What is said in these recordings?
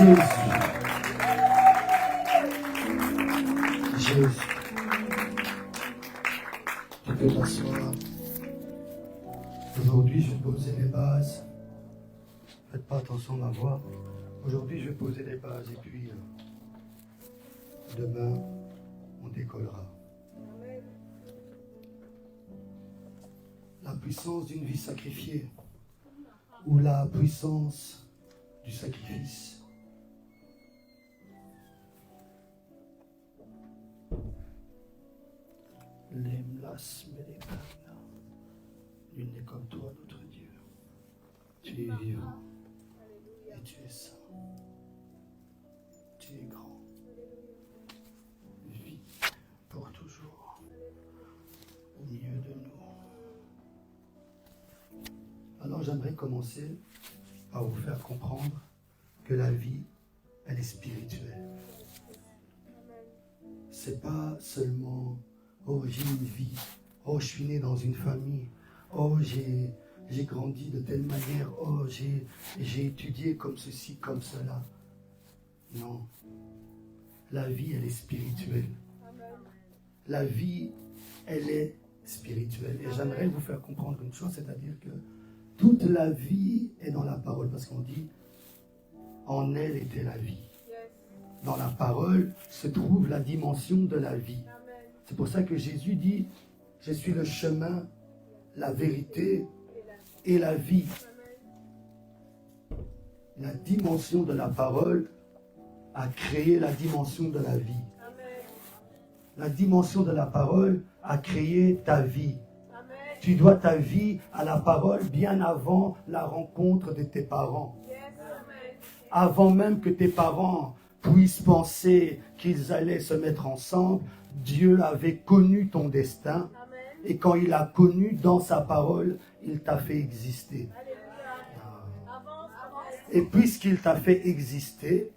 Jésus. Jésus. Tu peux t'asseoir. Aujourd'hui, je vais poser les bases. Faites pas attention à ma voix. Aujourd'hui, je vais poser les bases et puis demain, on décollera. La puissance d'une vie sacrifiée ou la puissance du sacrifice. Nul n'est comme toi, notre Dieu. Tu es vivant et tu es saint. Tu es grand. Vis pour toujours au milieu de nous. Alors j'aimerais commencer par vous faire comprendre que la vie, elle est spirituelle. C'est pas seulement oh, j'ai une vie. Oh, je suis né dans une famille. Oh, j'ai grandi de telle manière. Oh, j'ai étudié comme ceci, comme cela. Non. La vie, elle est spirituelle. La vie, elle est spirituelle. Et j'aimerais vous faire comprendre une chose, c'est-à-dire que toute la vie est dans la parole. Parce qu'on dit, en elle était la vie. Dans la parole se trouve la dimension de la vie. C'est pour ça que Jésus dit, je suis le chemin, la vérité et la vie. La dimension de la parole a créé la dimension de la vie. La dimension de la parole a créé ta vie. Tu dois ta vie à la parole bien avant la rencontre de tes parents. Avant même que tes parents puissent penser qu'ils allaient se mettre ensemble, Dieu avait connu ton destin. Et quand il a connu dans sa parole, il t'a fait exister. Et puisqu'il t'a fait exister,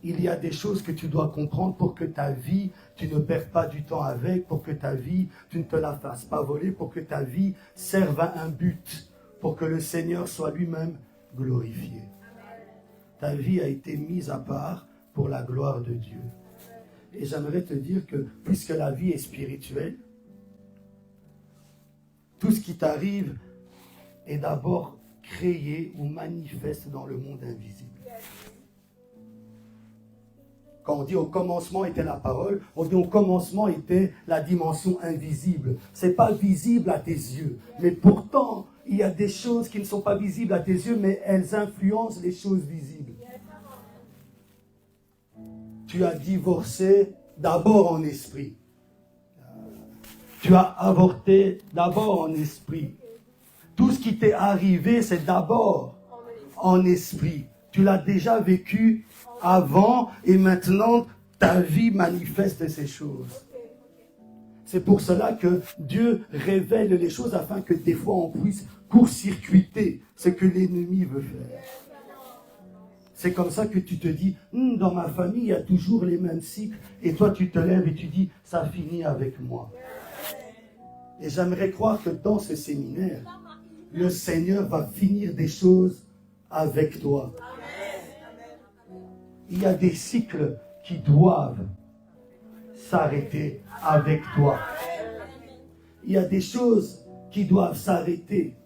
il y a des choses que tu dois comprendre pour que ta vie, tu ne perds pas du temps avec, pour que ta vie, tu ne te la fasses pas voler, pour que ta vie serve à un but, pour que le Seigneur soit lui-même glorifié. Ta vie a été mise à part pour la gloire de Dieu. Et j'aimerais te dire que puisque la vie est spirituelle, tout ce qui t'arrive est d'abord créé ou manifeste dans le monde invisible. Quand on dit au commencement était la parole, on dit au commencement était la dimension invisible. Ce n'est pas visible à tes yeux. Mais pourtant, il y a des choses qui ne sont pas visibles à tes yeux, mais elles influencent les choses visibles. Tu as divorcé d'abord en esprit. Tu as avorté d'abord en esprit. Tout ce qui t'est arrivé, c'est d'abord en esprit. Tu l'as déjà vécu avant et maintenant ta vie manifeste ces choses. C'est pour cela que Dieu révèle les choses afin que des fois on puisse court-circuiter ce que l'ennemi veut faire. C'est comme ça que tu te dis, dans ma famille, il y a toujours les mêmes cycles. Et toi, tu te lèves et tu dis, ça finit avec moi. Et j'aimerais croire que dans ce séminaire, le Seigneur va finir des choses avec toi. Il y a des cycles qui doivent s'arrêter avec toi. Il y a des choses qui doivent s'arrêter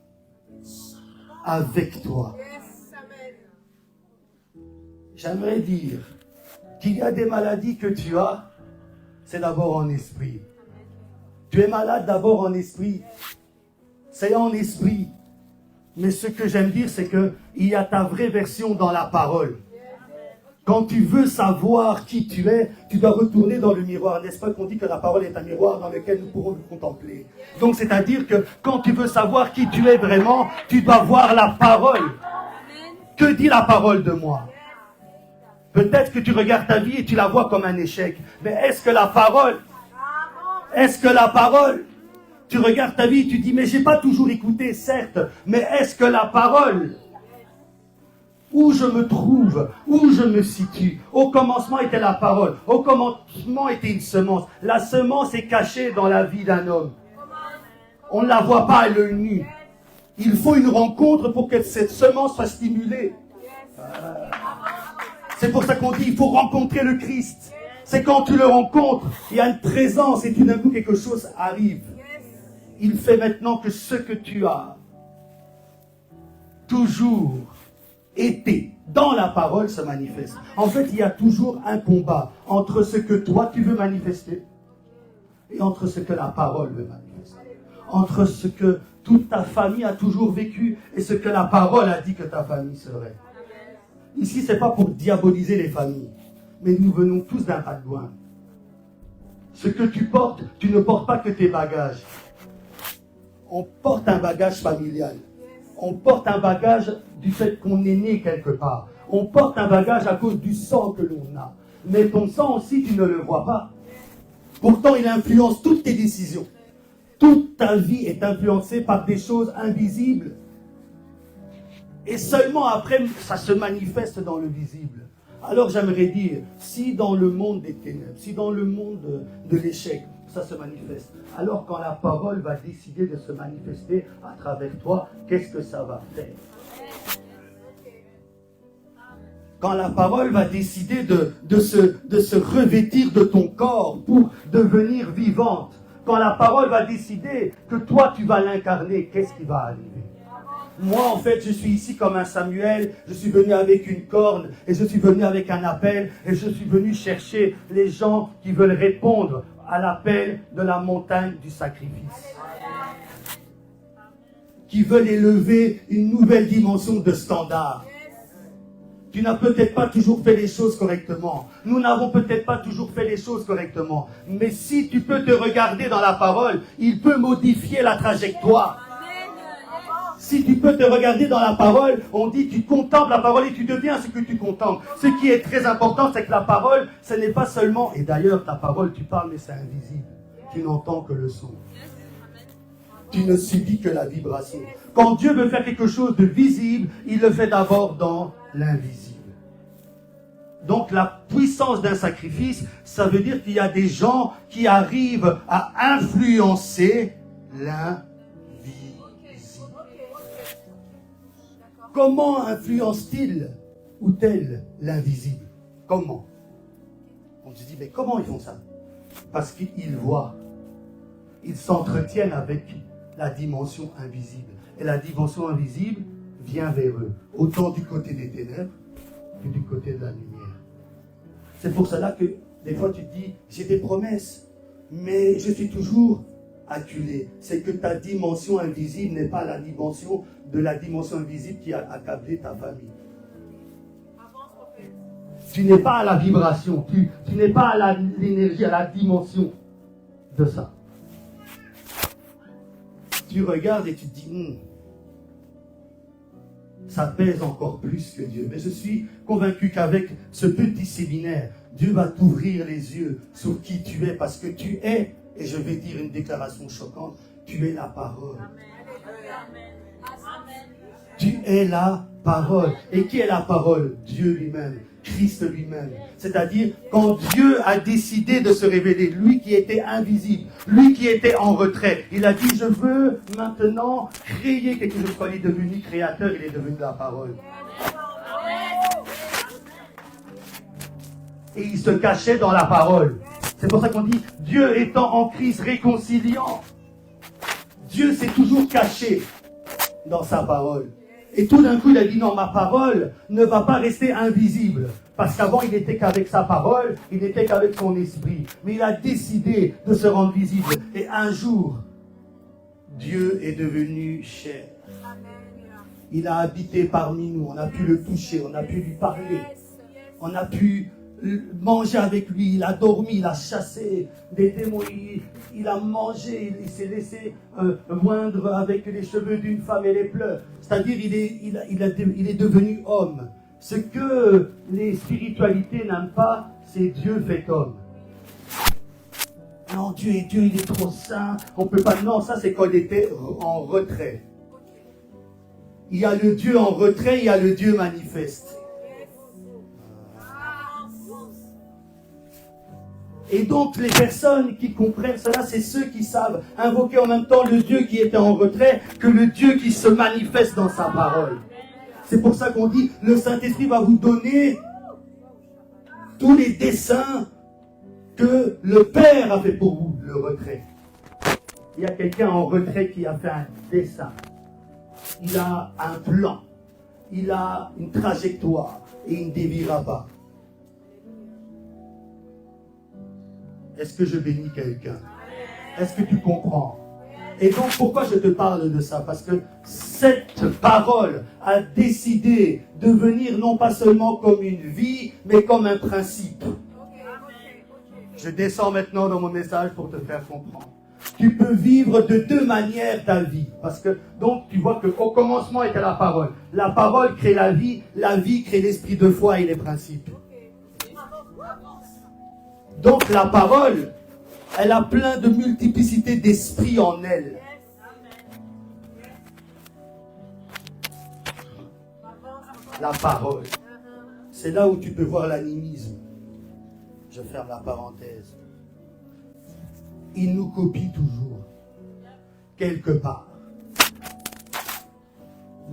avec toi. J'aimerais dire qu'il y a des maladies que tu as, c'est d'abord en esprit. Tu es malade d'abord en esprit. C'est en esprit. Mais ce que j'aime dire, c'est qu'il y a ta vraie version dans la parole. Quand tu veux savoir qui tu es, tu dois retourner dans le miroir. N'est-ce pas qu'on dit que la parole est un miroir dans lequel nous pourrons nous contempler? Donc c'est-à-dire que quand tu veux savoir qui tu es vraiment, tu dois voir la parole. Que dit la parole de moi? Peut-être que tu regardes ta vie et tu la vois comme un échec. Mais est-ce que la parole, tu regardes ta vie et tu dis, mais j'ai pas toujours écouté, certes, mais est-ce que la parole, où je me trouve, où je me situe, au commencement était la parole, au commencement était une semence. La semence est cachée dans la vie d'un homme. On ne la voit pas à l'œil nu. Il faut une rencontre pour que cette semence soit stimulée. C'est pour ça qu'on dit, il faut rencontrer le Christ. C'est quand tu le rencontres, il y a une présence et tout d'un coup quelque chose arrive. Il fait maintenant que ce que tu as toujours été dans la parole se manifeste. En fait, il y a toujours un combat entre ce que toi tu veux manifester et entre ce que la parole veut manifester. Entre ce que toute ta famille a toujours vécu et ce que la parole a dit que ta famille serait. Ici, ce n'est pas pour diaboliser les familles, mais nous venons tous d'un pas de loin. Ce que tu portes, tu ne portes pas que tes bagages. On porte un bagage familial. On porte un bagage du fait qu'on est né quelque part. On porte un bagage à cause du sang que l'on a. Mais ton sang aussi, tu ne le vois pas. Pourtant, il influence toutes tes décisions. Toute ta vie est influencée par des choses invisibles. Et seulement après, ça se manifeste dans le visible. Alors j'aimerais dire, si dans le monde des ténèbres, si dans le monde de l'échec, ça se manifeste, alors quand la parole va décider de se manifester à travers toi, qu'est-ce que ça va faire? Quand la parole va décider de se revêtir de ton corps pour devenir vivante, quand la parole va décider que toi tu vas l'incarner, qu'est-ce qui va arriver? Moi, en fait, je suis ici comme un Samuel, je suis venu avec une corne, et je suis venu avec un appel, et je suis venu chercher les gens qui veulent répondre à l'appel de la montagne du sacrifice. Qui veulent élever une nouvelle dimension de standard. Tu n'as peut-être pas toujours fait les choses correctement. Nous n'avons peut-être pas toujours fait les choses correctement. Mais si tu peux te regarder dans la parole, il peut modifier la trajectoire. Si tu peux te regarder dans la parole, on dit tu contemples la parole et tu deviens ce que tu contemples. Ce qui est très important, c'est que la parole, ce n'est pas seulement... Et d'ailleurs, ta parole, tu parles, mais c'est invisible. Tu n'entends que le son. Tu ne subis que la vibration. Quand Dieu veut faire quelque chose de visible, il le fait d'abord dans l'invisible. Donc la puissance d'un sacrifice, ça veut dire qu'il y a des gens qui arrivent à influencer l'invisible. Comment influence-t-il ou tel l'invisible? Comment? On se dit, mais comment ils font ça? Parce qu'ils voient. Ils s'entretiennent avec la dimension invisible. Et la dimension invisible vient vers eux. Autant du côté des ténèbres que du côté de la lumière. C'est pour cela que des fois tu te dis, j'ai des promesses, mais je suis toujours acculé. C'est que ta dimension invisible n'est pas la dimension de la dimension invisible qui a accablé ta famille. Tu n'es pas à la vibration, tu n'es pas à l'énergie, à la dimension de ça. Tu regardes et tu te dis, ça pèse encore plus que Dieu. Mais je suis convaincu qu'avec ce petit séminaire, Dieu va t'ouvrir les yeux sur qui tu es, parce que tu es, et je vais dire une déclaration choquante, tu es la parole. Tu es la parole. Et qui est la parole? Dieu lui-même, Christ lui-même. C'est-à-dire, quand Dieu a décidé de se révéler, lui qui était invisible, lui qui était en retrait, il a dit, je veux maintenant créer quelque chose. Quand il est devenu créateur, il est devenu la parole. Et il se cachait dans la parole. C'est pour ça qu'on dit, Dieu étant en Christ réconciliant. Dieu s'est toujours caché dans sa parole. Et tout d'un coup, il a dit, non, ma parole ne va pas rester invisible. Parce qu'avant, il n'était qu'avec sa parole, il n'était qu'avec son esprit. Mais il a décidé de se rendre visible. Et un jour, Dieu est devenu chair. Il a habité parmi nous, on a pu le toucher, on a pu lui parler. On a pu manger avec lui, il a dormi, il a chassé des démons, il a mangé, il s'est laissé moindre avec les cheveux d'une femme et les pleurs. C'est-à-dire il est devenu homme. Ce que les spiritualités n'aiment pas, c'est Dieu fait homme. Non, Dieu, il est trop saint, on peut pas. Non, ça c'est quand il était en retrait. Il y a le Dieu en retrait, il y a le Dieu manifeste. Et donc les personnes qui comprennent cela, c'est ceux qui savent invoquer en même temps le Dieu qui était en retrait que le Dieu qui se manifeste dans sa parole. C'est pour ça qu'on dit, le Saint-Esprit va vous donner tous les desseins que le Père a fait pour vous, le retrait. Il y a quelqu'un en retrait qui a fait un dessin. Il a un plan. Il a une trajectoire et il ne déviera pas. Est-ce que je bénis quelqu'un? Est-ce que tu comprends? Et donc pourquoi je te parle de ça? Parce que cette parole a décidé de venir non pas seulement comme une vie, mais comme un principe. Je descends maintenant dans mon message pour te faire comprendre. Tu peux vivre de deux manières ta vie. Parce que, donc, tu vois qu'au commencement était la parole. La parole crée la vie crée l'esprit de foi et les principes. Donc, la parole, elle a plein de multiplicité d'esprits en elle. La parole. C'est là où tu peux voir l'animisme. Je ferme la parenthèse. Il nous copie toujours, quelque part.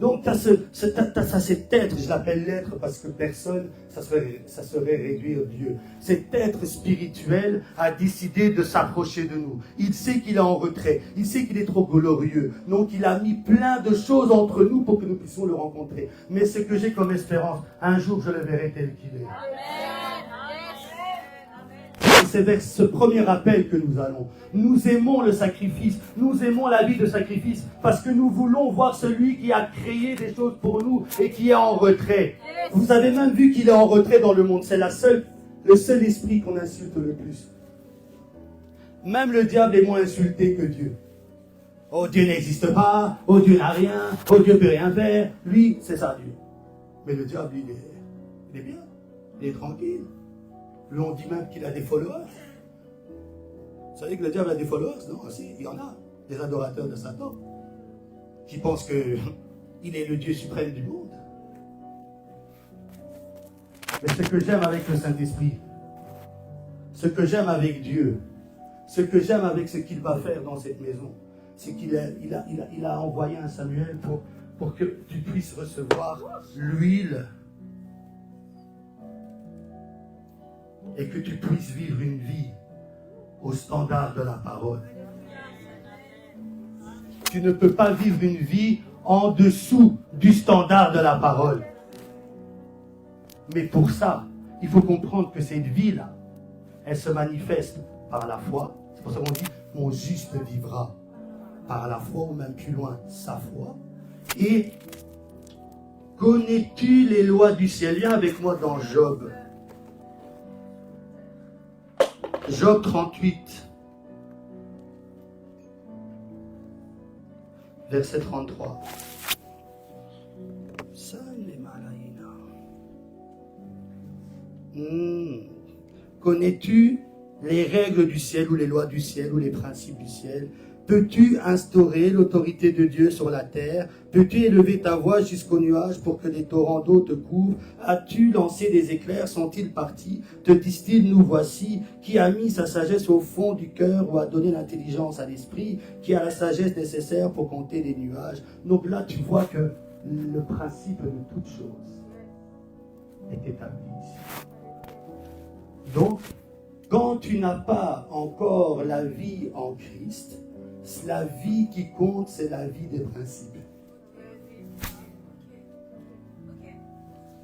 Donc, tu as cet être, je l'appelle l'être parce que personne, ça serait réduire Dieu. Cet être spirituel a décidé de s'approcher de nous. Il sait qu'il est en retrait, il sait qu'il est trop glorieux. Donc, il a mis plein de choses entre nous pour que nous puissions le rencontrer. Mais ce que j'ai comme espérance, un jour je le verrai tel qu'il est. C'est vers ce premier appel que nous allons. Nous aimons le sacrifice, nous aimons la vie de sacrifice, parce que nous voulons voir celui qui a créé des choses pour nous et qui est en retrait. Vous avez même vu qu'il est en retrait dans le monde. C'est le seul esprit qu'on insulte le plus. Même le diable est moins insulté que Dieu. Oh, Dieu n'existe pas, oh, Dieu n'a rien, oh, Dieu ne peut rien faire. Lui, c'est ça, Dieu. Mais le diable, il est bien, il est tranquille. Lui, on dit même qu'il a des followers. Vous savez que le diable a des followers? Non, si, il y en a. Des adorateurs de Satan. Qui pensent qu'il est le Dieu suprême du monde. Mais ce que j'aime avec le Saint-Esprit, ce que j'aime avec Dieu, ce que j'aime avec ce qu'il va faire dans cette maison, c'est qu'il a envoyé un Samuel pour que tu puisses recevoir l'huile et que tu puisses vivre une vie au standard de la parole. Tu ne peux pas vivre une vie en dessous du standard de la parole. Mais pour ça, il faut comprendre que cette vie-là, elle se manifeste par la foi. C'est pour ça qu'on dit, mon juste vivra par la foi, ou même plus loin, sa foi. Et connais-tu les lois du ciel? Viens avec moi dans Job. Job 38, verset 33. Connais-tu les règles du ciel ou les lois du ciel ou les principes du ciel? Peux-tu instaurer l'autorité de Dieu sur la terre? Peux-tu élever ta voix jusqu'aux nuages pour que des torrents d'eau te couvrent? As-tu lancé des éclairs? Sont-ils partis? Te disent-ils, nous voici? Qui a mis sa sagesse au fond du cœur ou a donné l'intelligence à l'esprit? Qui a la sagesse nécessaire pour compter les nuages? Donc là, tu vois que le principe de toute chose est établi ici. Donc, quand tu n'as pas encore la vie en Christ, la vie qui compte, c'est la vie des principes.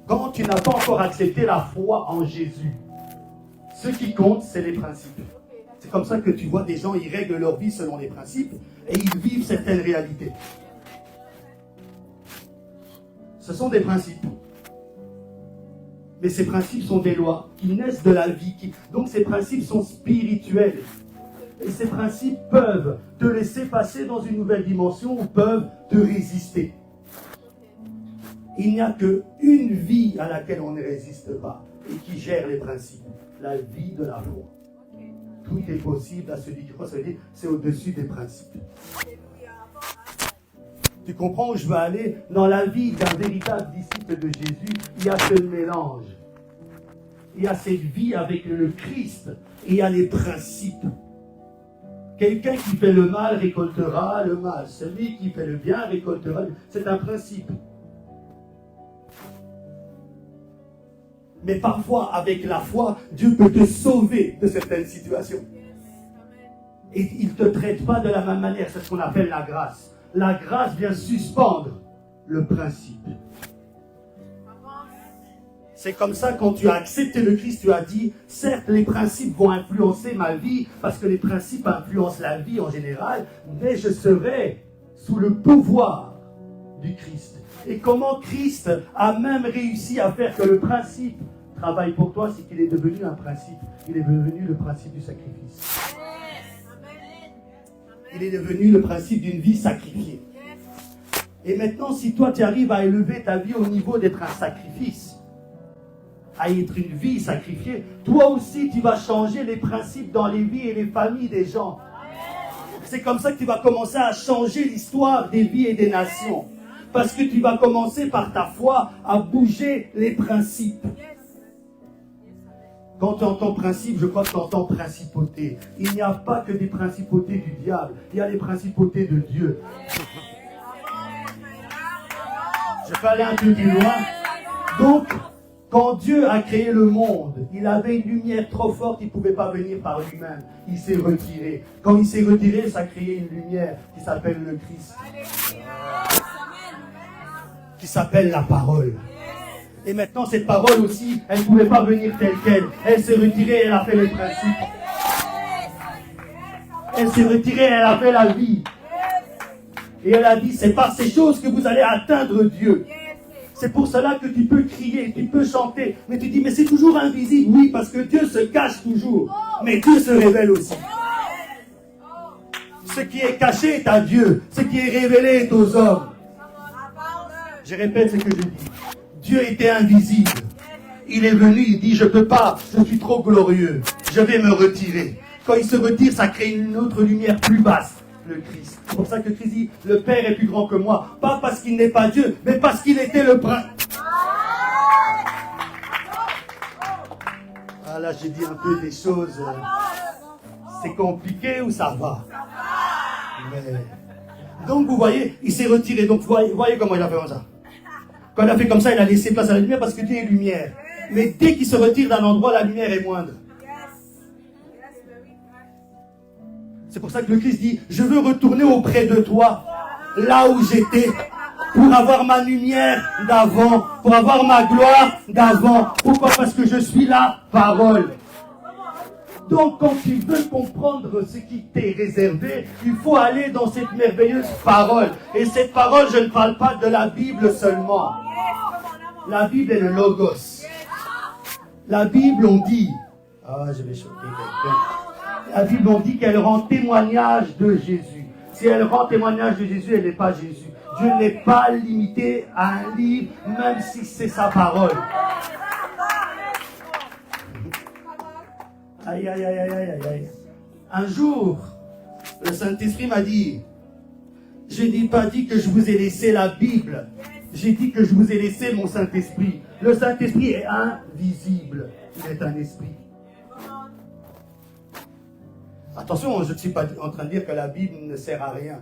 Quand tu n'as pas encore accepté la foi en Jésus, ce qui compte, c'est les principes. C'est comme ça que tu vois des gens, ils règlent leur vie selon les principes et ils vivent certaines réalités. Ce sont des principes. Mais ces principes sont des lois qui naissent de la vie. Donc ces principes sont spirituels. Et ces principes peuvent te laisser passer dans une nouvelle dimension ou peuvent te résister. Il n'y a qu'une vie à laquelle on ne résiste pas et qui gère les principes. La vie de la foi. Tout est possible à celui qui croit. Ça veut dire c'est au-dessus des principes. Tu comprends où je veux aller? Dans la vie d'un véritable disciple de Jésus, il y a ce mélange. Il y a cette vie avec le Christ et il y a les principes. Quelqu'un qui fait le mal récoltera le mal. Celui qui fait le bien récoltera le bien. C'est un principe. Mais parfois, avec la foi, Dieu peut te sauver de certaines situations. Et il ne te traite pas de la même manière. C'est ce qu'on appelle la grâce. La grâce vient suspendre le principe. C'est comme ça, quand tu as accepté le Christ, tu as dit, certes, les principes vont influencer ma vie, parce que les principes influencent la vie en général, mais je serai sous le pouvoir du Christ. Et comment Christ a même réussi à faire que le principe travaille pour toi, c'est qu'il est devenu un principe. Il est devenu le principe du sacrifice. Il est devenu le principe d'une vie sacrifiée. Et maintenant, si toi, tu arrives à élever ta vie au niveau d'être un sacrifice, à être une vie sacrifiée, toi aussi, tu vas changer les principes dans les vies et les familles des gens. C'est comme ça que tu vas commencer à changer l'histoire des vies et des nations. Parce que tu vas commencer par ta foi à bouger les principes. Quand tu entends principe, je crois que tu entends principauté. Il n'y a pas que des principautés du diable. Il y a les principautés de Dieu. Je peux aller un peu plus loin. Donc, quand Dieu a créé le monde, il avait une lumière trop forte, il ne pouvait pas venir par lui-même. Il s'est retiré. Quand il s'est retiré, ça a créé une lumière qui s'appelle le Christ. Qui s'appelle la parole. Et maintenant, cette parole aussi, elle ne pouvait pas venir telle qu'elle. Elle s'est retirée, elle a fait les principes. Elle s'est retirée, elle a fait la vie. Et elle a dit, c'est par ces choses que vous allez atteindre Dieu. C'est pour cela que tu peux crier, tu peux chanter. Mais tu dis, mais c'est toujours invisible. Oui, parce que Dieu se cache toujours. Mais Dieu se révèle aussi. Ce qui est caché est à Dieu. Ce qui est révélé est aux hommes. Je répète ce que je dis. Dieu était invisible. Il est venu, il dit, je ne peux pas, je suis trop glorieux. Je vais me retirer. Quand il se retire, ça crée une autre lumière plus basse, le Christ. C'est pour ça que Christ dit, le Père est plus grand que moi. Pas parce qu'il n'est pas Dieu, mais parce qu'il était le prince. Ah là, j'ai dit un peu des choses. C'est compliqué ou ça va? Mais... Donc vous voyez, il s'est retiré. Donc vous voyez comment il a fait comme ça. Quand il a fait comme ça, il a laissé place à la lumière parce que Dieu est lumière. Mais dès qu'il se retire d'un endroit, la lumière est moindre. C'est pour ça que le Christ dit, je veux retourner auprès de toi, là où j'étais, pour avoir ma lumière d'avant, pour avoir ma gloire d'avant. Pourquoi? Parce que je suis la parole. Donc, quand tu veux comprendre ce qui t'est réservé, il faut aller dans cette merveilleuse parole. Et cette parole, je ne parle pas de la Bible seulement. La Bible est le logos. La Bible, on dit... Ah, je vais choquer quelqu'un. La Bible, on dit qu'elle rend témoignage de Jésus. Si elle rend témoignage de Jésus, elle n'est pas Jésus. Dieu n'est pas limité à un livre, même si c'est sa parole. Aïe, aïe, aïe, aïe, aïe, aïe. Un jour, le Saint-Esprit m'a dit, je n'ai pas dit que je vous ai laissé la Bible, j'ai dit que je vous ai laissé mon Saint-Esprit. Le Saint-Esprit est invisible, il est un esprit. Attention, je ne suis pas en train de dire que la Bible ne sert à rien.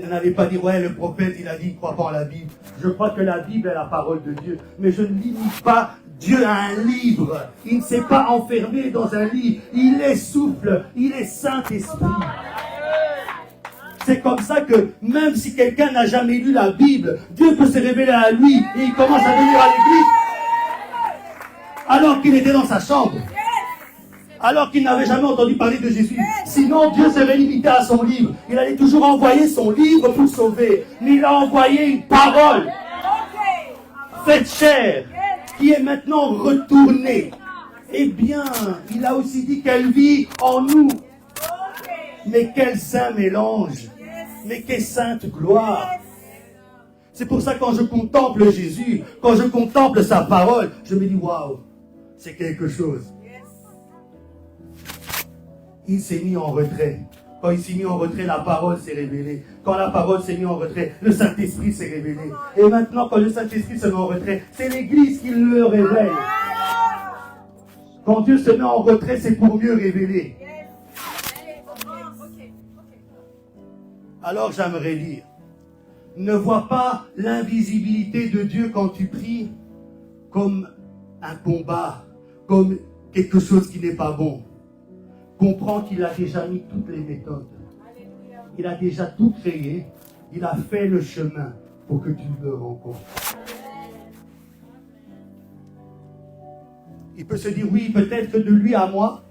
N'allez pas dire, ouais, le prophète, il a dit, il ne croit pas en la Bible. Je crois que la Bible est la parole de Dieu. Mais je ne limite pas Dieu à un livre. Il ne s'est pas enfermé dans un livre. Il est souffle. Il est Saint-Esprit. C'est comme ça que même si quelqu'un n'a jamais lu la Bible, Dieu peut se révéler à lui et il commence à venir à l'église alors qu'il était dans sa chambre. Alors qu'il n'avait jamais entendu parler de Jésus. Sinon, Dieu serait limité à son livre. Il allait toujours envoyer son livre pour sauver. Mais il a envoyé une parole faite chair, qui est maintenant retournée. Eh bien, il a aussi dit qu'elle vit en nous. Mais quel saint mélange. Mais quelle sainte gloire. C'est pour ça que quand je contemple Jésus, quand je contemple sa parole, je me dis, waouh, c'est quelque chose. Il s'est mis en retrait. Quand il s'est mis en retrait, la parole s'est révélée. Quand la parole s'est mise en retrait, le Saint-Esprit s'est révélé. Et maintenant, quand le Saint-Esprit se met en retrait, c'est l'Église qui le révèle. Quand Dieu se met en retrait, c'est pour mieux révéler. Alors j'aimerais dire, ne vois pas l'invisibilité de Dieu quand tu pries comme un combat, comme quelque chose qui n'est pas bon. Comprends qu'il a déjà mis toutes les méthodes. Il a déjà tout créé. Il a fait le chemin pour que tu le rencontres. Il peut se dire, oui, peut-être que de lui à moi,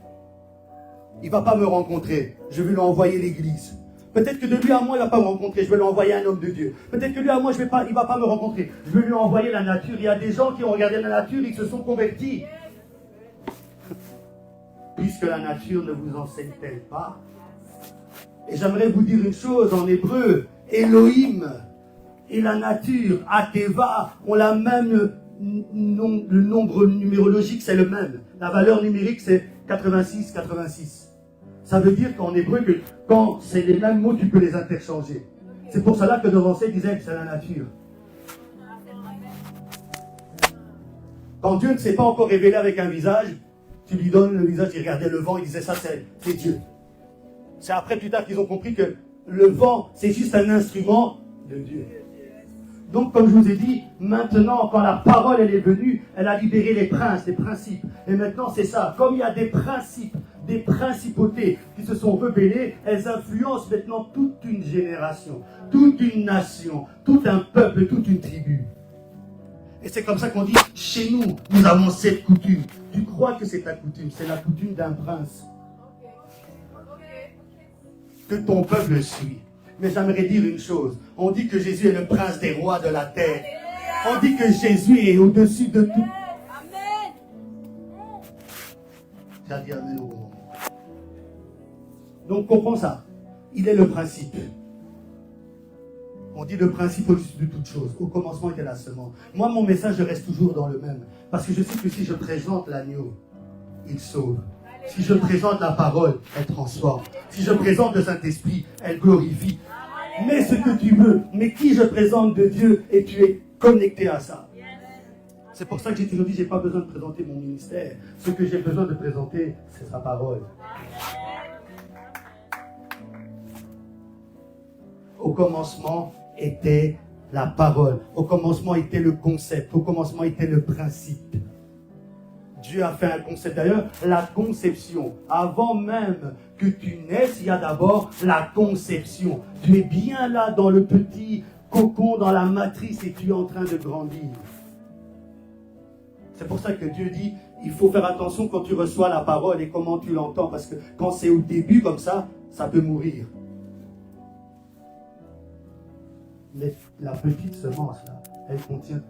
il ne va pas me rencontrer. Je vais lui envoyer l'église. Peut-être que de lui à moi, il ne va pas me rencontrer. Je vais lui envoyer un homme de Dieu. Peut-être que lui à moi, il ne va pas me rencontrer. Je vais lui envoyer la nature. Il y a des gens qui ont regardé la nature, ils se sont convertis. Puisque la nature ne vous enseigne-t-elle pas? Et j'aimerais vous dire une chose en hébreu. Elohim et la nature, Ateva, ont la même... le nombre numérologique, c'est le même. La valeur numérique, c'est 86. Ça veut dire qu'en hébreu, que quand c'est les mêmes mots, tu peux les interchanger. C'est pour cela que Devancé disait que c'est la nature. Quand Dieu ne s'est pas encore révélé avec un visage, tu lui donnes le visage, il regardait le vent, il disait ça, c'est Dieu. C'est après, plus tard, qu'ils ont compris que le vent, c'est juste un instrument de Dieu. Donc, comme je vous ai dit, maintenant, quand la parole, elle est venue, elle a libéré les princes, les principes. Et maintenant, c'est ça. Comme il y a des principes, des principautés qui se sont rebellées, elles influencent maintenant toute une génération, toute une nation, tout un peuple, toute une tribu. Et c'est comme ça qu'on dit, chez nous, nous avons cette coutume. Tu crois que c'est ta coutume, c'est la coutume d'un prince. Que ton peuple suit. Mais j'aimerais dire une chose. On dit que Jésus est le prince des rois de la terre. On dit que Jésus est au-dessus de tout. Amen. J'ai dit amen au bon moment. Donc comprends ça. Il est le principe. On dit le principe au-dessus de toute chose. Au commencement était la semence. Moi, mon message reste toujours dans le même. Parce que je sais que si je présente l'agneau, il sauve. Si je présente la parole, elle transforme. Si je présente le Saint-Esprit, elle glorifie. Mets ce que tu veux, mais qui je présente de Dieu et tu es connecté à ça. C'est pour ça que j'ai toujours dit, je n'ai pas besoin de présenter mon ministère. Ce que j'ai besoin de présenter, c'est sa parole. Au commencement était la parole. Au commencement était le concept. Au commencement était le principe. Dieu a fait un concept. D'ailleurs, la conception. Avant même que tu naisses, il y a d'abord la conception. Tu es bien là dans le petit cocon, dans la matrice, et tu es en train de grandir. C'est pour ça que Dieu dit, il faut faire attention quand tu reçois la parole et comment tu l'entends. Parce que quand c'est au début comme ça peut mourir. Mais la petite semence, là, elle contient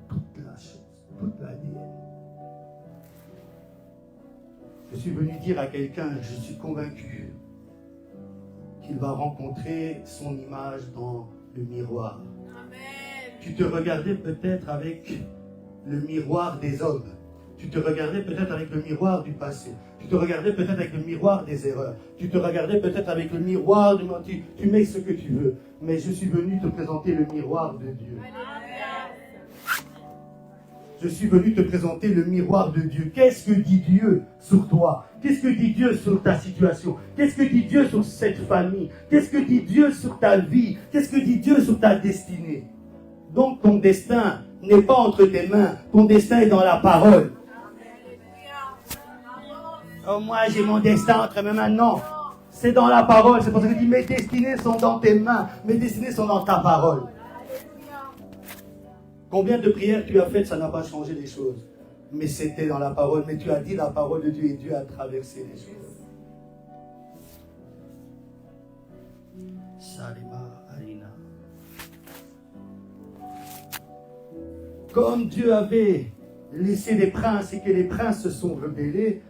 toute la chose, toute l'ADN. Je suis venu dire à quelqu'un, je suis convaincu qu'il va rencontrer son image dans le miroir. Amen. Tu te regardais peut-être avec le miroir des hommes. Tu te regardais peut-être avec le miroir du passé. Tu te regardais peut-être avec le miroir des erreurs. Tu te regardais peut-être avec le miroir du... Tu mets ce que tu veux. Mais je suis venu te présenter le miroir de Dieu. Je suis venu te présenter le miroir de Dieu. Qu'est-ce que dit Dieu sur toi? Qu'est-ce que dit Dieu sur ta situation? Qu'est-ce que dit Dieu sur cette famille? Qu'est-ce que dit Dieu sur ta vie? Qu'est-ce que dit Dieu sur ta destinée? Donc ton destin n'est pas entre tes mains. Ton destin est dans la parole. Oh, moi j'ai mon destin entre mes mains. Non, c'est dans la parole. C'est pour ça que je dis mes destinées sont dans tes mains. Mes destinées sont dans ta parole. Combien de prières tu as faites, ça n'a pas changé les choses. Mais c'était dans la parole. Mais tu as dit la parole de Dieu et Dieu a traversé les choses. Salima Alina. Comme Dieu avait laissé des princes et que les princes se sont rebellés,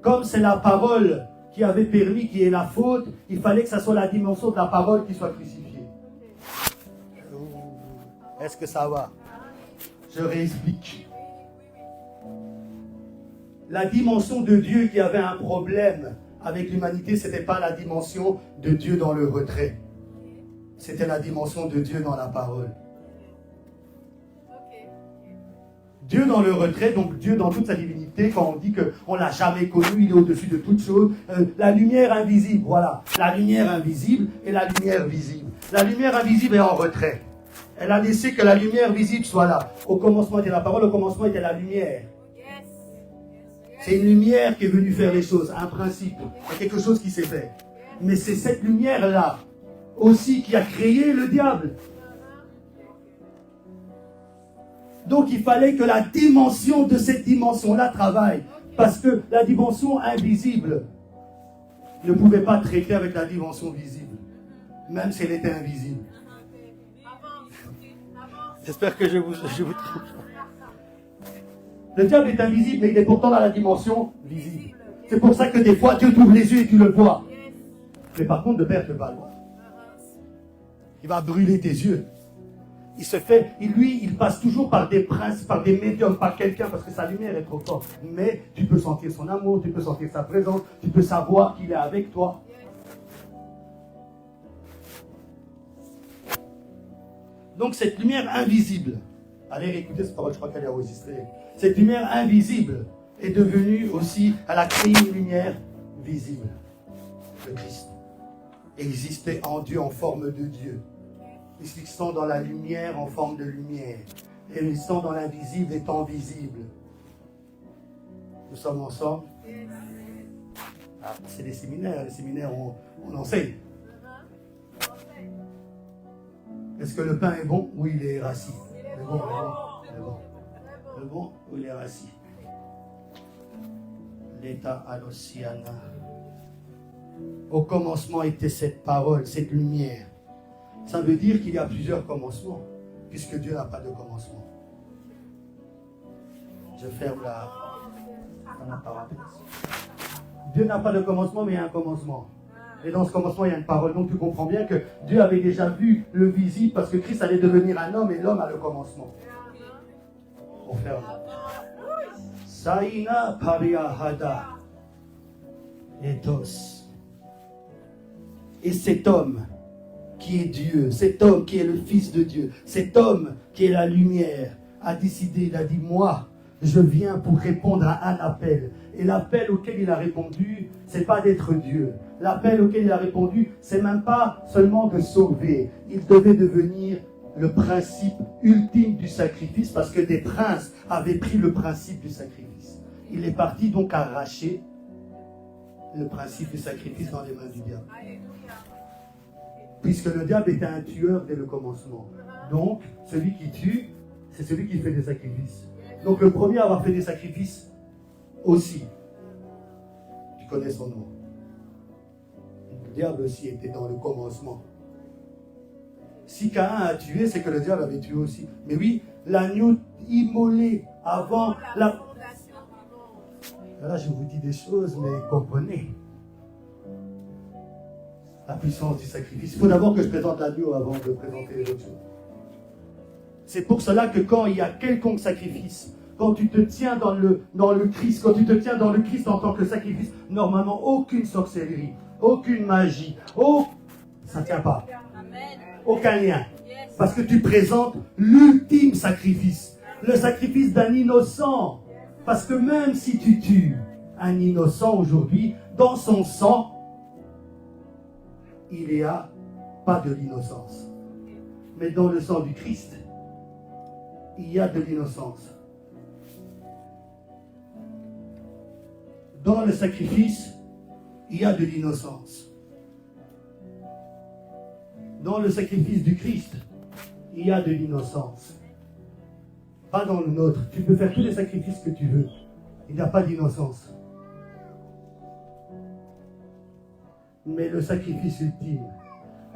comme c'est la parole qui avait permis qu'il y ait la faute, il fallait que ça soit la dimension de la parole qui soit crucifiée. Est-ce que ça va? Je réexplique. La dimension de Dieu qui avait un problème avec l'humanité, ce n'était pas la dimension de Dieu dans le retrait. C'était la dimension de Dieu dans la parole. Dieu dans le retrait, donc Dieu dans toute sa divinité, quand on dit qu'on ne l'a jamais connu, il est au-dessus de toute chose. La lumière invisible, voilà. La lumière invisible et la lumière visible. La lumière invisible est en retrait. Elle a laissé que la lumière visible soit là. Au commencement était la parole, au commencement était la lumière. C'est une lumière qui est venue faire les choses, un principe, quelque chose qui s'est fait. Mais c'est cette lumière-là aussi qui a créé le diable. Donc il fallait que la dimension de cette dimension-là travaille. Parce que la dimension invisible ne pouvait pas traiter avec la dimension visible. Même si elle était invisible. J'espère que je vous trompe. Le diable est invisible, mais il est pourtant dans la dimension visible. C'est pour ça que des fois, Dieu t'ouvre les yeux et tu le vois. Mais par contre, le Père ne peut pas le voir. Il va brûler tes yeux. Il passe toujours par des princes, par des médiums, par quelqu'un, parce que sa lumière est trop forte. Mais tu peux sentir son amour, tu peux sentir sa présence, tu peux savoir qu'il est avec toi. Donc cette lumière invisible, allez réécouter cette parole, je crois qu'elle est enregistrée. Cette lumière invisible est devenue aussi, elle a créé une lumière visible. Le Christ existait en Dieu, en forme de Dieu. Existant dans la lumière en forme de lumière. Et existant dans l'invisible étant visible. Nous sommes ensemble. Ah, c'est des séminaires. Les séminaires, on enseigne. Est-ce que le pain est bon? Oui, il est rassis. Le bon, le bon. Le bon ou il est rassis? L'état à l'Océana. Au commencement était cette parole, cette lumière. Ça veut dire qu'il y a plusieurs commencements, puisque Dieu n'a pas de commencement. Je ferme la parenthèse. Dieu n'a pas de commencement, mais il y a un commencement. Et dans ce commencement, il y a une parole. Donc tu comprends bien que Dieu avait déjà vu le visible, parce que Christ allait devenir un homme, et l'homme a le commencement. On ferme. Saïna paria hada ethos. Et cet homme qui est Dieu, cet homme qui est le Fils de Dieu, cet homme qui est la lumière, a décidé, il a dit, moi, je viens pour répondre à un appel. Et l'appel auquel il a répondu, c'est pas d'être Dieu. L'appel auquel il a répondu, c'est même pas seulement de sauver. Il devait devenir le principe ultime du sacrifice, parce que des princes avaient pris le principe du sacrifice. Il est parti donc arracher le principe du sacrifice dans les mains du diable. Puisque le diable était un tueur dès le commencement. Donc, celui qui tue, c'est celui qui fait des sacrifices. Donc, le premier à avoir fait des sacrifices aussi. Tu connais son nom. Le diable aussi était dans le commencement. Si Caïn a tué, c'est que le diable avait tué aussi. Mais oui, l'agneau immolé avant la... Là, je vous dis des choses, mais comprenez. La puissance du sacrifice. Il faut d'abord que je présente l'agneau avant de présenter les autres choses. C'est pour cela que quand il y a quelconque sacrifice, quand tu te tiens dans le Christ, quand tu te tiens dans le Christ en tant que sacrifice, normalement aucune sorcellerie, aucune magie, ça ne tient pas. Aucun lien. Parce que tu présentes l'ultime sacrifice. Le sacrifice d'un innocent. Parce que même si tu tues un innocent aujourd'hui, dans son sang, il n'y a pas de l'innocence. Mais dans le sang du Christ, il y a de l'innocence. Dans le sacrifice, il y a de l'innocence. Dans le sacrifice du Christ, il y a de l'innocence. Pas dans le nôtre. Tu peux faire tous les sacrifices que tu veux. Il n'y a pas d'innocence. Mais le sacrifice ultime.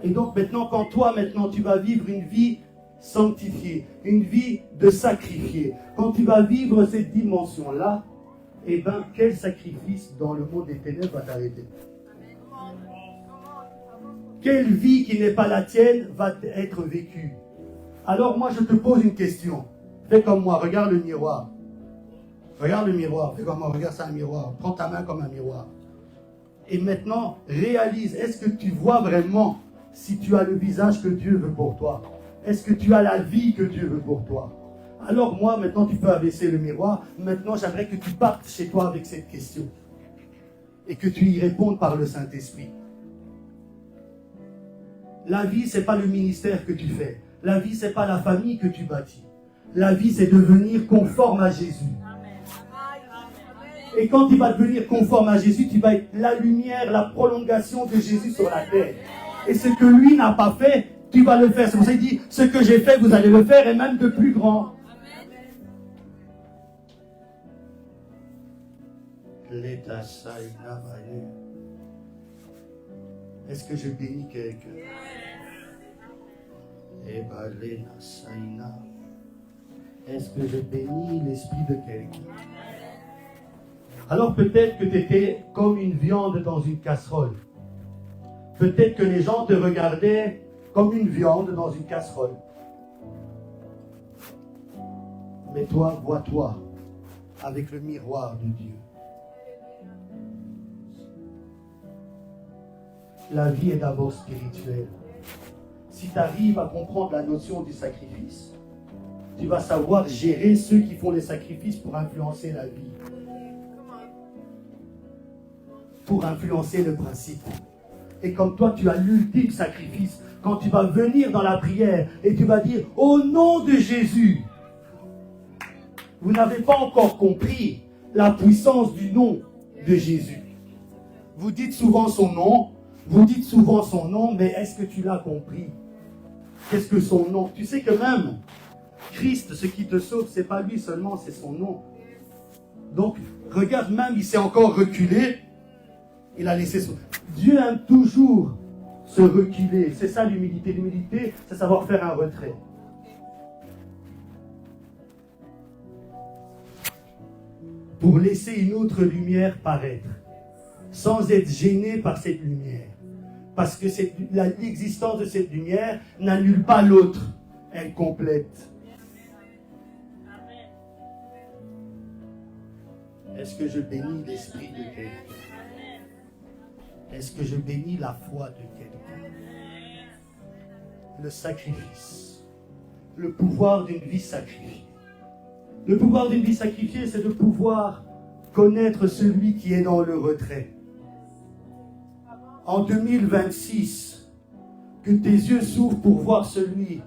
Et donc maintenant, quand toi, tu vas vivre une vie sanctifiée, une vie de sacrifié, quand tu vas vivre cette dimension-là, eh bien, quel sacrifice dans le monde des ténèbres va t'arrêter? Quelle vie qui n'est pas la tienne va être vécue? Alors moi, je te pose une question. Fais comme moi, regarde le miroir. Regarde le miroir, fais comme moi, regarde ça un miroir. Prends ta main comme un miroir. Et maintenant, réalise, est-ce que tu vois vraiment si tu as le visage que Dieu veut pour toi? Est-ce que tu as la vie que Dieu veut pour toi? Alors moi, maintenant, tu peux abaisser le miroir. Maintenant, j'aimerais que tu partes chez toi avec cette question. Et que tu y répondes par le Saint-Esprit. La vie, ce n'est pas le ministère que tu fais. La vie, ce n'est pas la famille que tu bâtis. La vie, c'est devenir conforme à Jésus. Et quand tu vas devenir conforme à Jésus, tu vas être la lumière, la prolongation de Jésus sur la terre. Et ce que lui n'a pas fait, tu vas le faire. C'est pour ça qu'il dit, ce que j'ai fait, vous allez le faire, et même de plus grand. Est-ce que je bénis quelqu'un? Est-ce que je bénis l'esprit de quelqu'un? Alors peut-être que tu étais comme une viande dans une casserole. Peut-être que les gens te regardaient comme une viande dans une casserole. Mais toi, vois-toi avec le miroir de Dieu. La vie est d'abord spirituelle. Si tu arrives à comprendre la notion du sacrifice, tu vas savoir gérer ceux qui font les sacrifices pour influencer la vie. Pour influencer le principe. Et comme toi, tu as l'ultime sacrifice, quand tu vas venir dans la prière et tu vas dire « Au nom de Jésus », vous n'avez pas encore compris la puissance du nom de Jésus. Vous dites souvent son nom, mais est-ce que tu l'as compris? Qu'est-ce que son nom? Tu sais que même Christ, ce qui te sauve, c'est pas lui seulement, c'est son nom. Donc, regarde, même, il s'est encore reculé. Il a laissé son... Dieu aime toujours se reculer. C'est ça l'humilité. L'humilité, c'est savoir faire un retrait. Pour laisser une autre lumière paraître, sans être gêné par cette lumière. Parce que l'existence de cette lumière n'annule pas l'autre, elle complète. Est-ce que je bénis l'esprit de quelqu'un? Est-ce que je bénis la foi de quelqu'un? Le sacrifice, le pouvoir d'une vie sacrifiée. Le pouvoir d'une vie sacrifiée, c'est de pouvoir connaître celui qui est dans le retrait. En 2026, que tes yeux s'ouvrent pour voir celui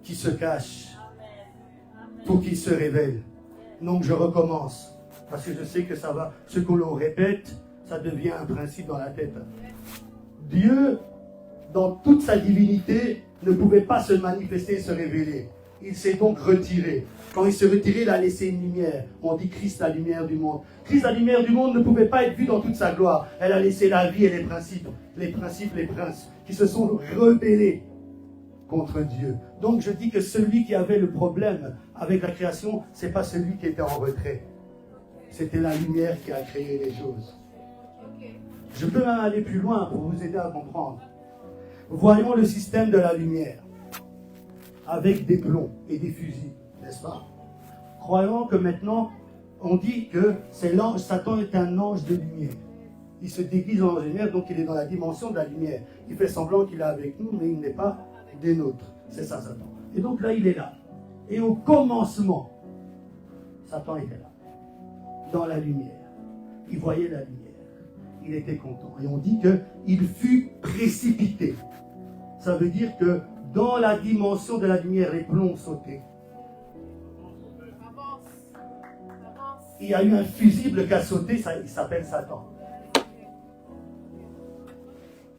qui se cache, pour qu'il se révèle. Donc je recommence, parce que je sais que ça va, ce que l'on répète, ça devient un principe dans la tête. Dieu, dans toute sa divinité, ne pouvait pas se manifester et se révéler. Il s'est donc retiré. Quand il s'est retiré, il a laissé une lumière. On dit Christ, la lumière du monde. Christ, la lumière du monde, ne pouvait pas être vue dans toute sa gloire. Elle a laissé la vie et les principes, les princes, qui se sont rebellés contre Dieu. Donc je dis que celui qui avait le problème avec la création, ce n'est pas celui qui était en retrait. C'était la lumière qui a créé les choses. Je peux même aller plus loin pour vous aider à comprendre. Voyons le système de la lumière, avec des plombs et des fusils, n'est-ce pas? Croyons que maintenant, on dit que c'est l'ange, Satan est un ange de lumière. Il se déguise en ange de lumière, donc il est dans la dimension de la lumière. Il fait semblant qu'il est avec nous, mais il n'est pas des nôtres. C'est ça, Satan. Et donc là, il est là. Et au commencement, Satan était là, dans la lumière. Il voyait la lumière. Il était content. Et on dit qu'il fut précipité. Ça veut dire que dans la dimension de la lumière, les plombs sautaient. Il y a eu un fusible qui a sauté, il s'appelle Satan.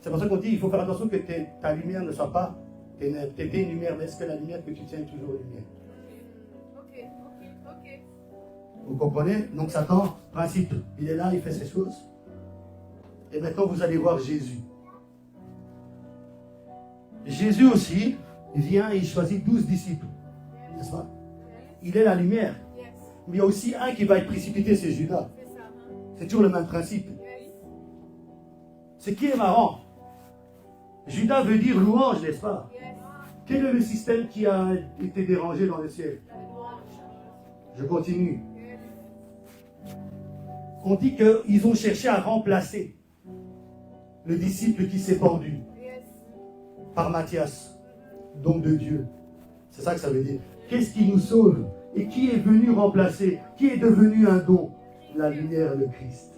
C'est pour ça qu'on dit qu'il faut faire attention que ta lumière ne soit pas ténèbres. Tu étais une lumière, mais est-ce que la lumière que tu tiens est toujours lumière? Vous comprenez? Donc Satan, principe, il est là, il fait ses choses. Et maintenant vous allez voir Jésus. Jésus aussi, il vient et il choisit 12 disciples. N'est-ce pas? Il est la lumière. Mais il y a aussi un qui va être précipité, c'est Judas. C'est toujours le même principe. Ce qui est marrant, Judas veut dire louange, n'est-ce pas? Quel est le système qui a été dérangé dans le ciel? Je continue. On dit qu'ils ont cherché à remplacer le disciple qui s'est pendu par Matthias, don de Dieu. C'est ça que ça veut dire. Qu'est-ce qui nous sauve? Et qui est venu remplacer? Qui est devenu un don? La lumière, le Christ.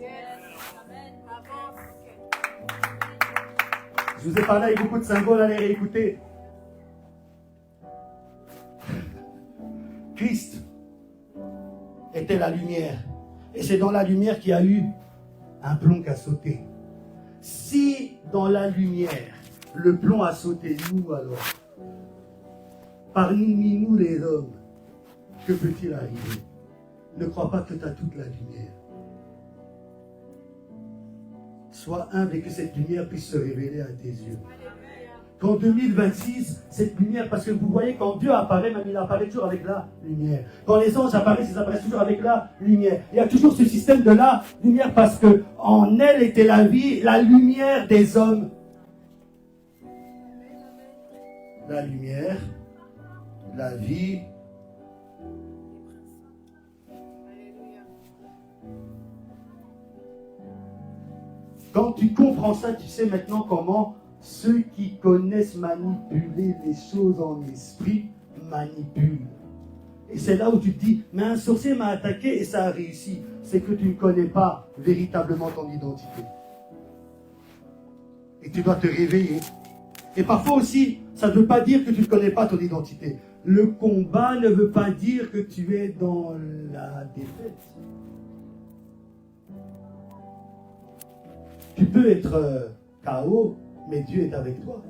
Je vous ai parlé avec beaucoup de symboles, allez réécouter. Christ était la lumière. Et c'est dans la lumière qu'il y a eu un plomb qui a sauté. Si dans la lumière, le plomb a sauté, nous alors, parmi nous les hommes, que peut-il arriver? Ne crois pas que tu as toute la lumière. Sois humble et que cette lumière puisse se révéler à tes yeux. Qu'en 2026, cette lumière, parce que vous voyez, quand Dieu apparaît, même il apparaît toujours avec la lumière. Quand les anges apparaissent, ils apparaissent toujours avec la lumière. Il y a toujours ce système de la lumière parce que en elle était la vie, la lumière des hommes. La lumière, la vie. Quand tu comprends ça, tu sais maintenant comment ceux qui connaissent manipuler les choses en esprit manipulent. Et c'est là où tu te dis, mais un sorcier m'a attaqué et ça a réussi. C'est que tu ne connais pas véritablement ton identité. Et tu dois te réveiller. Et parfois aussi, ça ne veut pas dire que tu ne connais pas ton identité. Le combat ne veut pas dire que tu es dans la défaite. Tu peux être KO, mais Dieu est avec toi.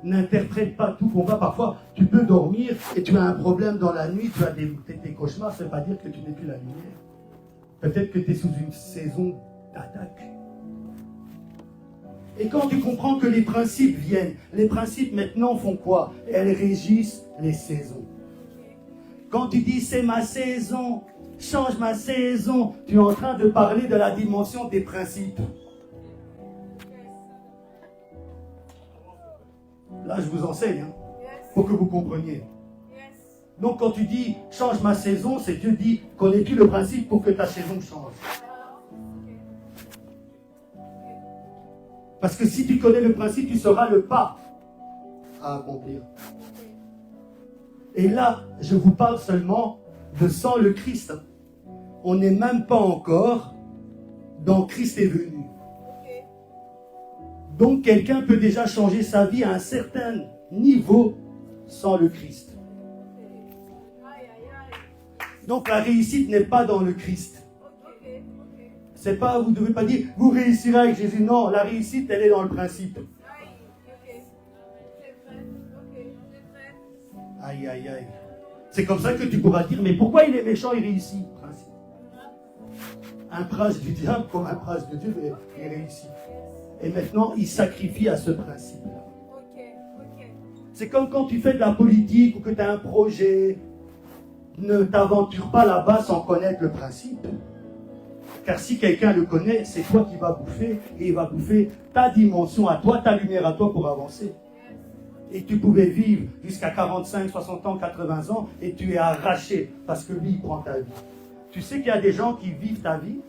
N'interprète pas tout combat. Parfois, tu peux dormir et tu as un problème dans la nuit, tu as des cauchemars, ça ne veut pas dire que tu n'es plus la lumière. Peut-être que tu es sous une saison d'attaque. Et quand tu comprends que les principes viennent, les principes maintenant font quoi? Elles régissent les saisons. Quand tu dis c'est ma saison, change ma saison, tu es en train de parler de la dimension des principes. Là, je vous enseigne, hein, pour que vous compreniez. Donc, quand tu dis change ma saison, c'est Dieu dit connais-tu le principe pour que ta saison change. Parce que si tu connais le principe, tu sauras le pas à accomplir. Et là, je vous parle seulement de sans le Christ. On n'est même pas encore dans Christ est venu. Donc quelqu'un peut déjà changer sa vie à un certain niveau sans le Christ. Donc la réussite n'est pas dans le Christ. C'est pas, vous ne devez pas dire, vous réussirez avec Jésus. Non, la réussite, elle est dans le principe. Aïe, aïe, aïe. C'est comme ça que tu pourras dire, mais pourquoi il est méchant, il réussit? Principe. Un prince du diable comme un prince de Dieu, mais il réussit. Et maintenant, il sacrifie à ce principe-là. C'est comme quand tu fais de la politique ou que tu as un projet. Ne t'aventure pas là-bas sans connaître le principe. Car si quelqu'un le connaît, c'est toi qui vas bouffer, et il va bouffer ta dimension à toi, ta lumière à toi pour avancer. Et tu pouvais vivre jusqu'à 45, 60 ans, 80 ans, et tu es arraché parce que lui, il prend ta vie. Tu sais qu'il y a des gens qui vivent ta vie.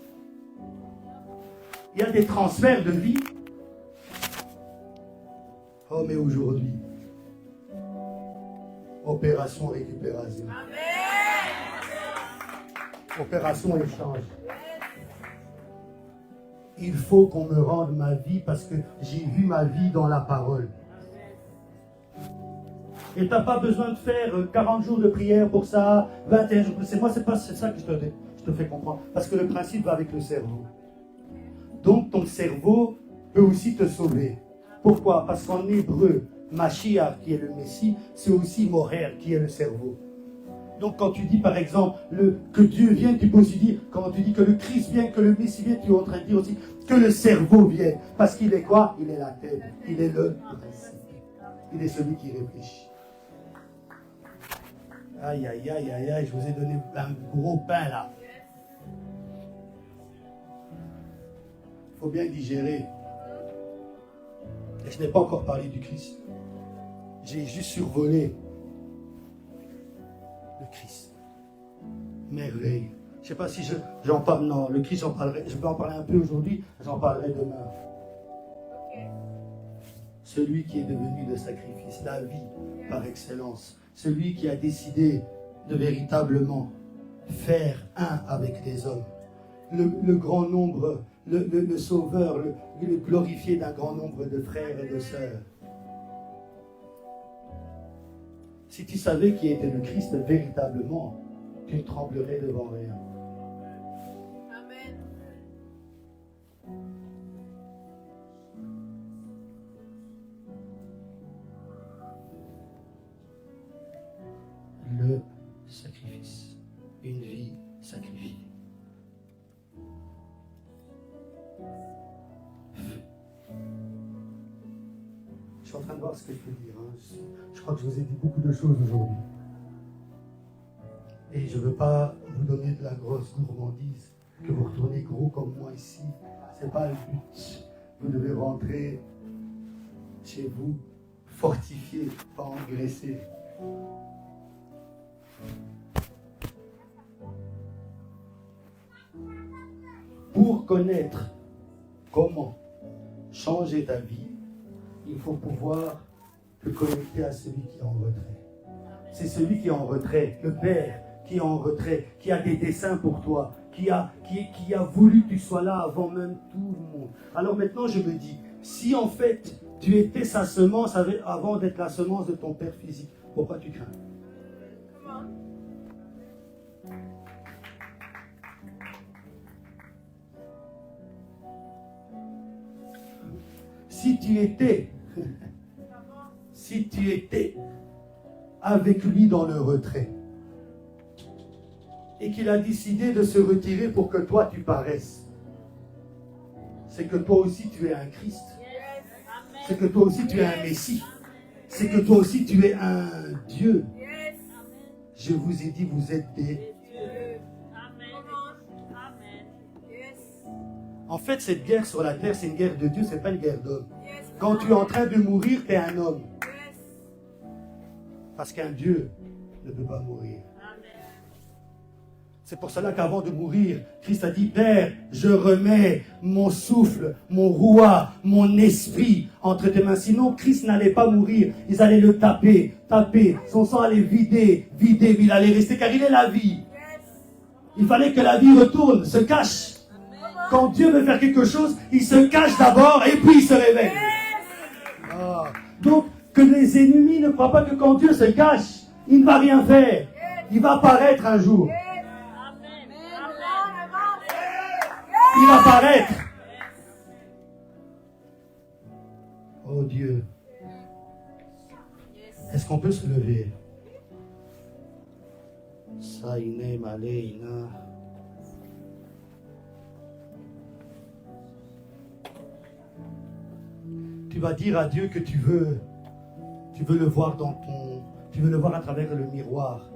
Il y a des transferts de vie. Oh, mais aujourd'hui, opération récupération. Opération échange. Il faut qu'on me rende ma vie parce que j'ai vu ma vie dans la parole. Et tu n'as pas besoin de faire 40 jours de prière pour ça, 21 jours. C'est ça que je te fais comprendre. Parce que le principe va avec le cerveau. Donc ton cerveau peut aussi te sauver. Pourquoi? Parce qu'en hébreu, Mashiach, qui est le Messie, c'est aussi Moher, qui est le cerveau. Donc quand tu dis par exemple que Dieu vienne, tu peux aussi dire, quand tu dis que le Christ vienne, que le Messie vienne, tu es en train de dire aussi que le cerveau vienne. Parce qu'il est quoi? Il est la tête. Il est le principe. Il est celui qui réfléchit. Aïe, aïe, aïe, aïe, aïe, je vous ai donné un gros pain là. Il faut bien digérer. Et je n'ai pas encore parlé du Christ. J'ai juste survolé le Christ. Merveille. Je ne sais pas si j'en parle. Non, le Christ, j'en parlerai. Je peux en parler un peu aujourd'hui, j'en parlerai demain. Celui qui est devenu le sacrifice, la vie par excellence. Celui qui a décidé de véritablement faire un avec les hommes. Le grand nombre, le sauveur, le glorifié d'un grand nombre de frères et de sœurs. Si tu savais qui était le Christ véritablement, tu ne tremblerais devant rien. Amen. Le sacrifice. Une vie sacrifiée. Je suis en train de voir ce que je peux dire. Je crois que je vous ai dit beaucoup de choses aujourd'hui. Et je ne veux pas vous donner de la grosse gourmandise, que vous retournez gros comme moi ici. Ce n'est pas le but. Vous devez rentrer chez vous fortifié, pas engraissé. Pour connaître comment changer ta vie, il faut pouvoir te connecter à celui qui est en retrait. C'est celui qui est en retrait, le Père qui est en retrait, qui a des desseins pour toi, qui a voulu que tu sois là avant même tout le monde. Alors maintenant je me dis, si en fait tu étais sa semence avant d'être la semence de ton père physique, pourquoi tu crains? Comment? Si tu étais avec lui dans le retrait et qu'il a décidé de se retirer pour que toi tu paraisses, c'est que toi aussi tu es un Christ, c'est que toi aussi tu es un Messie, c'est que toi aussi tu es un Dieu. Je vous ai dit, vous êtes des... En fait, cette guerre sur la terre, c'est une guerre de Dieu, c'est pas une guerre d'homme. Quand tu es en train de mourir, tu es un homme. Parce qu'un Dieu ne peut pas mourir. C'est pour cela qu'avant de mourir, Christ a dit, Père, je remets mon souffle, mon rouah, mon esprit entre tes mains. Sinon, Christ n'allait pas mourir. Ils allaient le taper. Son sang allait vider, mais il allait rester car il est la vie. Il fallait que la vie retourne, se cache. Quand Dieu veut faire quelque chose, il se cache d'abord et puis il se révèle. Ah. Donc, que les ennemis ne croient pas que quand Dieu se cache, il ne va rien faire. Il va apparaître un jour. Il va apparaître. Oh Dieu. Est-ce qu'on peut se lever? Saïne Maleina. Tu vas dire à Dieu que tu veux le voir tu veux le voir à travers le miroir.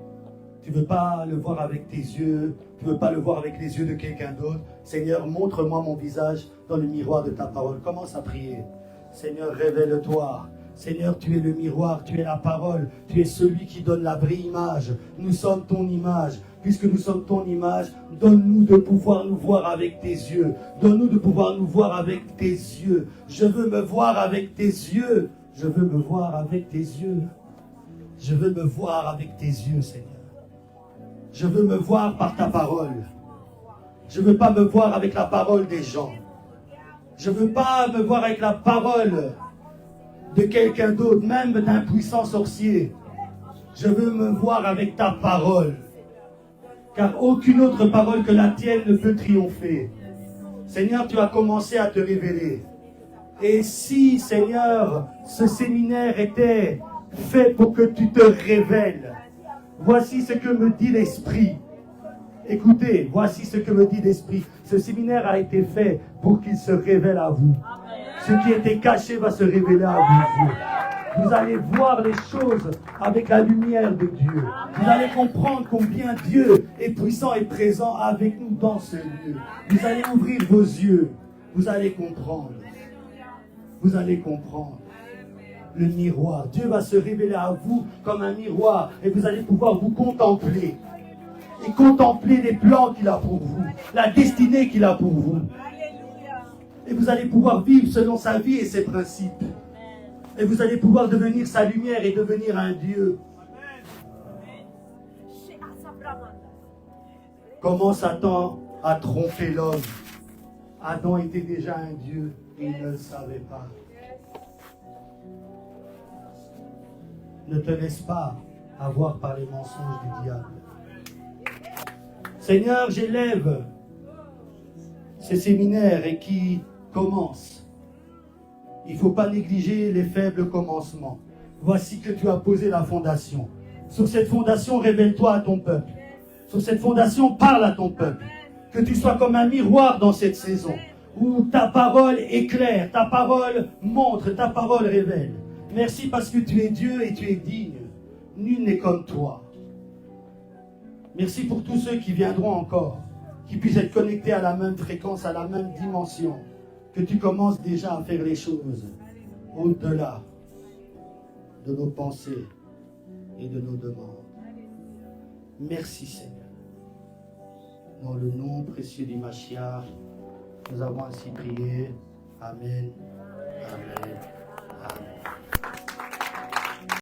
Tu veux pas le voir avec tes yeux, tu veux pas le voir avec les yeux de quelqu'un d'autre. Seigneur, montre-moi mon visage dans le miroir de ta parole. Commence à prier. Seigneur, révèle-toi. Seigneur, tu es le miroir, tu es la parole, tu es celui qui donne la vraie image. Nous sommes ton image. Puisque nous sommes ton image, donne-nous de pouvoir nous voir avec tes yeux. Donne-nous de pouvoir nous voir avec tes yeux. Je veux me voir avec tes yeux. Je veux me voir avec tes yeux. Je veux me voir avec tes yeux, Seigneur. Je veux me voir par ta parole. Je ne veux pas me voir avec la parole des gens. Je ne veux pas me voir avec la parole de quelqu'un d'autre, même d'un puissant sorcier. Je veux me voir avec ta parole. Car aucune autre parole que la tienne ne peut triompher. Seigneur, tu as commencé à te révéler. Et si, Seigneur, ce séminaire était fait pour que tu te révèles, voici ce que me dit l'Esprit. Écoutez, voici ce que me dit l'Esprit. Ce séminaire a été fait pour qu'il se révèle à vous. Ce qui était caché va se révéler à vous. Vous allez voir les choses avec la lumière de Dieu. Vous allez comprendre combien Dieu est puissant et présent avec nous dans ce lieu. Vous allez ouvrir vos yeux. Vous allez comprendre. Vous allez comprendre. Le miroir. Dieu va se révéler à vous comme un miroir. Et vous allez pouvoir vous contempler. Et contempler les plans qu'il a pour vous. La destinée qu'il a pour vous. Et vous allez pouvoir vivre selon sa vie et ses principes. Et vous allez pouvoir devenir sa lumière et devenir un Dieu. Comment Satan a trompé l'homme. Adam était déjà un Dieu et il ne le savait pas. Ne te laisse pas avoir par les mensonges du diable. Seigneur, j'élève ces séminaires et qui commencent. Il ne faut pas négliger les faibles commencements. Voici que tu as posé la fondation. Sur cette fondation, révèle-toi à ton peuple. Sur cette fondation, parle à ton peuple. Que tu sois comme un miroir dans cette saison, où ta parole éclaire, ta parole montre, ta parole révèle. Merci parce que tu es Dieu et tu es digne. Nul n'est comme toi. Merci pour tous ceux qui viendront encore, qui puissent être connectés à la même fréquence, à la même dimension. Que tu commences déjà à faire les choses au-delà de nos pensées et de nos demandes. Merci Seigneur. Dans le nom précieux du Mashiach, nous avons ainsi prié. Amen. Amen.